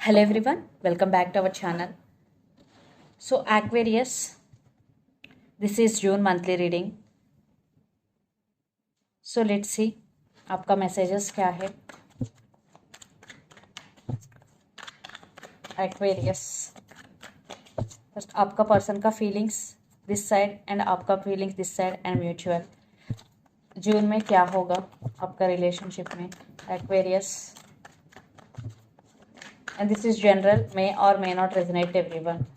Hello everyone, welcome back to our channel. So Aquarius, this is June monthly reading. So let's see आपका messages क्या है. Aquarius, first आपका person का feelings this side and आपका feelings this side and mutual. जून में क्या होगा आपका relationship में Aquarius. And this is general, may or may not resonate to everyone.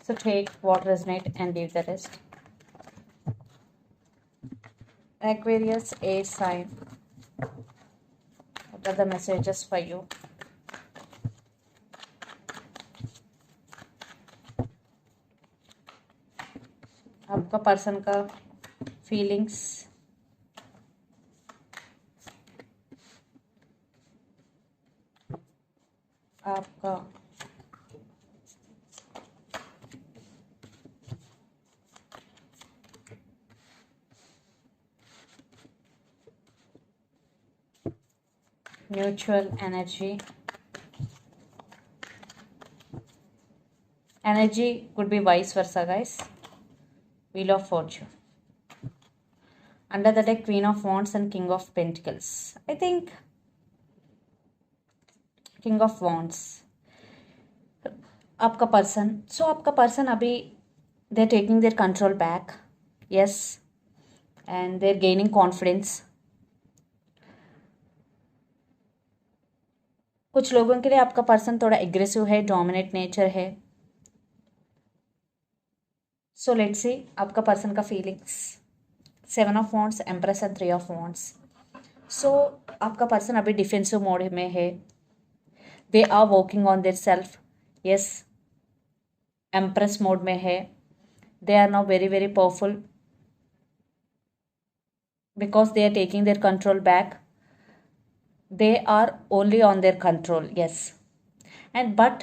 So take what resonate and leave the rest. Aquarius, air sign. What are the messages for you? आपका person का feelings, आपका mutual energy could be vice versa, guys. Wheel of Fortune. Under the deck, Queen of Wands and King of Pentacles. I think King of Wands. आपका person, सो आपका person अभी they are taking their control back. Yes. And they are gaining confidence. कुछ लोगों के लिए आपका person थोड़ा aggressive है, डोमिनेट नेचर है. सो लेट्स सी आपका पर्सन का feelings. 7 of wands, empress and 3 of wands. So आपका पर्सन अभी डिफेंसिव मोड में है. They are working on their self. Yes, empress mode में है. They are now very very powerful because they are taking their control back. They are only on their control. Yes, and but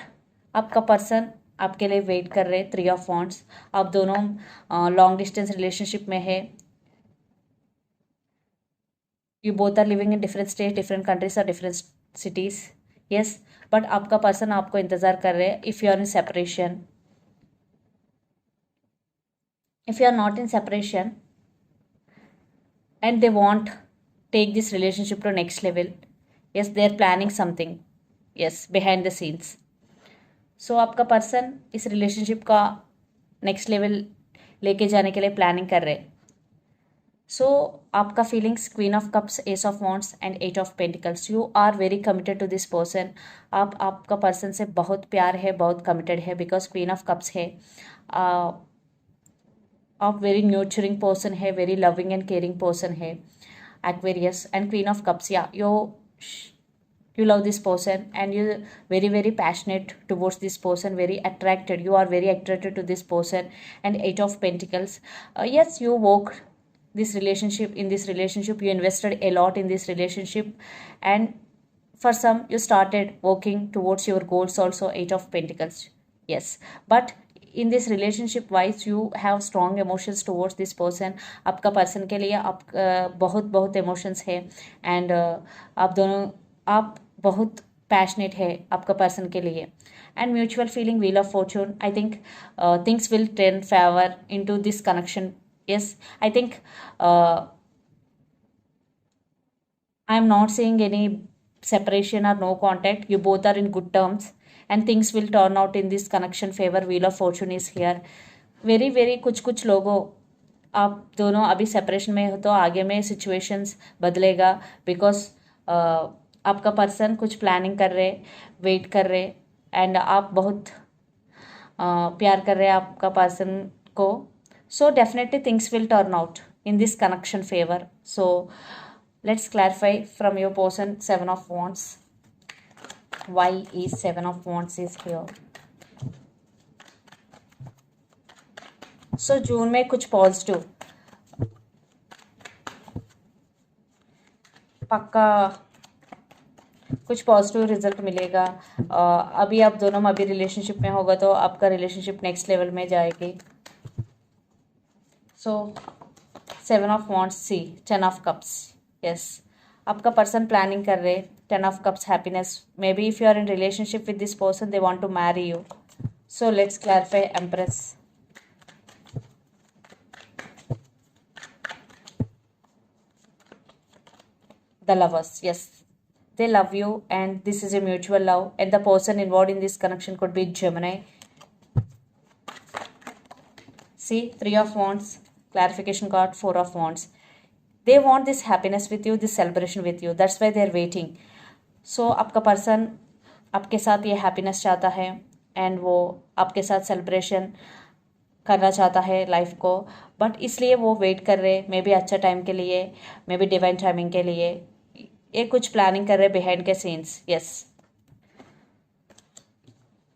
आपका person आपके लिए wait कर रहे. 3 of wands. आप दोनों long distance relationship में है. You both are living in different state, different countries और डिफरेंट सिटीज. यस, बट आपका पर्सन आपको इंतजार कर रहे हैं. If you are in separation, if you are not in separation and they want take this relationship to next level, yes, they are planning something, yes, behind the scenes. So आपका person इस relationship का next level लेके जाने के लिए planning कर रहे. So आपका feelings, queen of cups, ace of wands and 8 of pentacles. You are very committed to this person. आपका पर्सन से बहुत प्यार है, बहुत कमिटेड है बिकॉज क्वीन ऑफ कप्स है. आप वेरी न्यूचरिंग पर्सन है, very loving and caring person है Aquarius. And queen of cups, या you love this person and you very very passionate towards this person, very attracted, you are very attracted to this person. And 8 of pentacles, yes, you work this relationship, in this relationship you invested a lot in this relationship, and for some you started working towards your goals also. 8 of pentacles, yes, but in this relationship wise you have strong emotions towards this person. आपका person के लिए आप बहुत बहुत emotions है. And आप बहुत passionate है आपका पर्सन के लिए. And mutual feeling, wheel of Fortune. I think things will turn favour into this connection. Yes, I think I am not seeing any separation or no contact. You both are in good terms and things will turn out in this connection favor. Wheel of fortune is here. very very कुछ लोगों, आप दोनों अभी separation में हो तो आगे में सिचुएशंस बदलेगा बिकॉज आपका पर्सन कुछ प्लानिंग कर रहे, वेट कर रहे, एंड आप बहुत प्यार कर रहे हैं आपका पर्सन को. So definitely things will turn out in this connection favour. So let's clarify from your person. 7 of wands. Why is 7 of wands is here? So जून में कुछ पॉजिटिव पक्का कुछ पॉजिटिव रिजल्ट मिलेगा. अभी आप दोनों में अभी रिलेशनशिप में होगा तो आपका रिलेशनशिप नेक्स्ट लेवल में जाएगी. So 7 of wands, see 10 of cups. Yes, आपका पर्सन प्लानिंग कर रहे, 10 of cups, happiness. Maybe if you are in relationship with this person, they want to marry you. So let's clarify. Empress. The lovers, yes, they love you and this is a mutual love, and the person involved in this connection could be Gemini. See, 3 of wands, clarification card, 4 of wands. They want this happiness with you, this celebration with you, that's why they are waiting. So आपका person आपके साथ ये happiness चाहता है and वो आपके साथ celebration करना चाहता है लाइफ को, बट इसलिए वो वेट कर रहे, मे बी अच्छा टाइम के लिए, मे बी डिवाइन टाइमिंग के लिए, ये कुछ प्लानिंग कर रहे बिहाइंड के सीन्स। यस,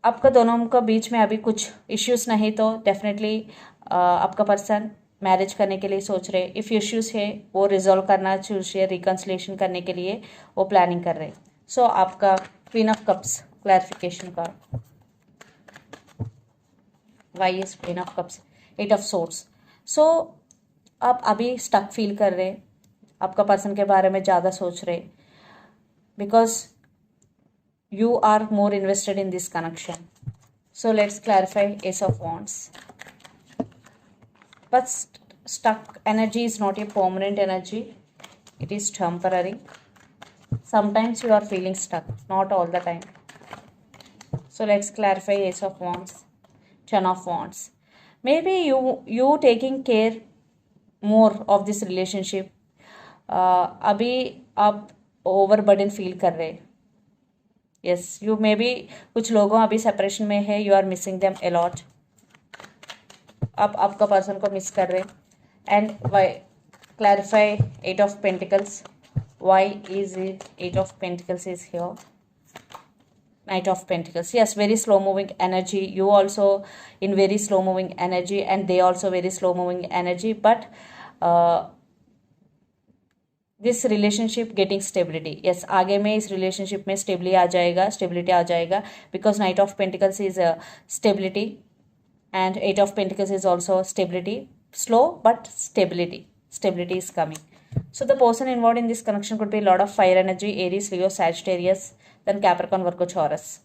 आपका दोनों का बीच में अभी कुछ इश्यूज नहीं तो डेफिनेटली आपका पर्सन मैरिज करने के लिए सोच रहे। इफ़ इश्यूज है वो रिजॉल्व करना चाहिए, रिकन्सिलेशन करने के लिए वो प्लानिंग कर रहे। सो आपका क्वीन ऑफ कप्स, क्लैरिफिकेशन का why is queen of cups, 8 of swords। So आप अभी स्टक फील कर रहे, आपका पर्सन के बारे में ज़्यादा सोच रहे, because you are more invested in this connection. So let's clarify Ace of Wands. But stuck energy is not a permanent energy, it is temporary. Sometimes you are feeling stuck, not all the time. So let's clarify Ace of Wands, 10 of Wands. Maybe you taking care more of this relationship. अभी आप overburden feel कर रहे। Yes, you may be कुछ लोगों अभी separation में है, you are missing them a lot, आप आपका पर्सन को मिस कर रहे। And why, clarify 8 of Pentacles, why is it 8 of Pentacles is here, Knight of Pentacles. Yes, very slow moving energy, you also in very slow moving energy and they also very slow moving energy, but this relationship getting stability. Yes, आगे में इस relationship में stability आ जाएगा because knight of pentacles is stability and 8 of Pentacles is also stability, slow but stability is coming. So the person involve in this connection could be lord of fire energy, Aries, Leo, Sagittarius, then Capricorn, Virgo, Taurus.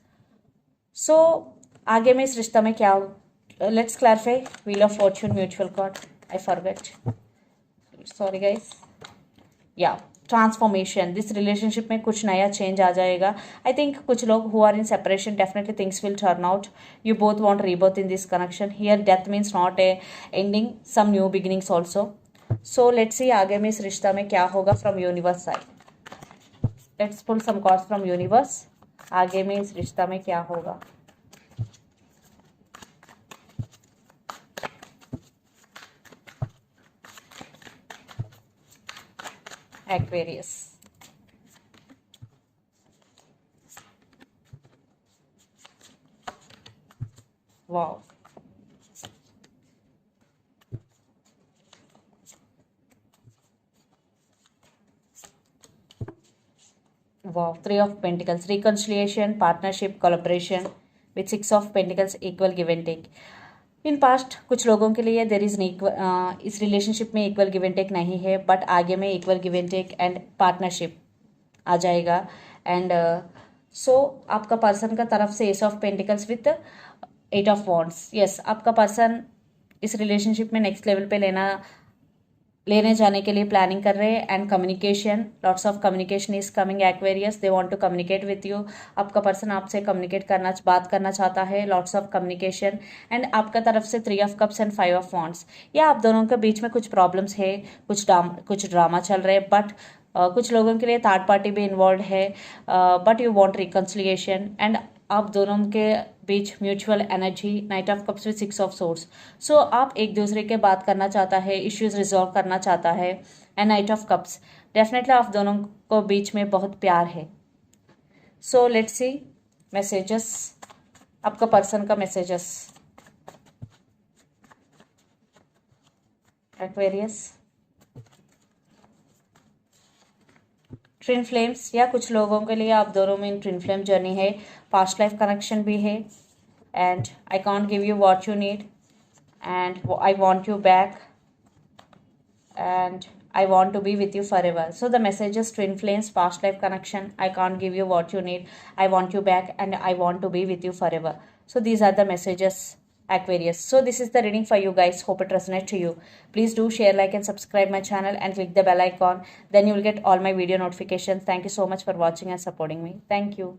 So आगे में इस रिश्ता में क्या, let's clarify wheel of fortune, mutual card, I forget, sorry guys. या transformation, this relationship में कुछ नया चेंज आ जाएगा। आई थिंक कुछ लोग who are in separation, definitely things will turn out, you both want rebirth in this connection. Here death means not a ending, some new beginnings also. So let's see आगे में इस रिश्ता में क्या होगा from universe side. Let's pull some cards from universe, आगे में इस रिश्ता में क्या होगा। Aquarius. Wow. Wow. 3 of Pentacles. Reconciliation, partnership, collaboration with 6 of Pentacles, equal give and take. In past कुछ लोगों के लिए देर इज इस रिलेशनशिप में इक्वल गिव एंड टेक नहीं है, बट आगे में equal give and take and partnership आ जाएगा। एंड सो आपका पर्सन का तरफ से ace of pentacles with 8 of Wands। Yes, आपका पर्सन इस रिलेशनशिप में नेक्स्ट लेवल पे लेने जाने के लिए प्लानिंग कर रहे हैं। And communication, lots of communication is coming Aquarius, they want to communicate with you. आपका पर्सन आपसे कम्युनिकेट करना, बात करना चाहता है, लॉट्स ऑफ कम्युनिकेशन। एंड आपका तरफ से 3 of Cups and 5 of Wands। या आप दोनों के बीच में कुछ प्रॉब्लम्स है, कुछ ड्रामा चल रहे हैं, बट कुछ लोगों के लिए थर्ड पार्टी भी इन्वॉल्व है, but you want reconciliation. And आप दोनों के बीच mutual energy, knight of cups with 6 of Swords। So आप एक दूसरे के बात करना चाहता है, इश्यूज रिजॉल्व करना चाहता है। And night of cups, definitely आप दोनों को बीच में बहुत प्यार है। सो लेट्स सी मैसेजेस, आपका पर्सन का मैसेजेस। एक्वेरियस, ट्विन फ्लेम्स, या कुछ लोगों के लिए आप दोनों में ट्विन फ्लेम जर्नी है, पास्ट लाइफ कनेक्शन भी है। And I can't give you what you need and I want you back and I want to be with you forever. So the messages: twin flames, past life connection, I can't give you what you need, I want you back, and I want to be with you forever. So these are the messages, Aquarius. So this is the reading for you guys. Hope it resonates to you. Please do share, like, and subscribe my channel and click the bell icon. Then you will get all my video notifications. Thank you so much for watching and supporting me. Thank you.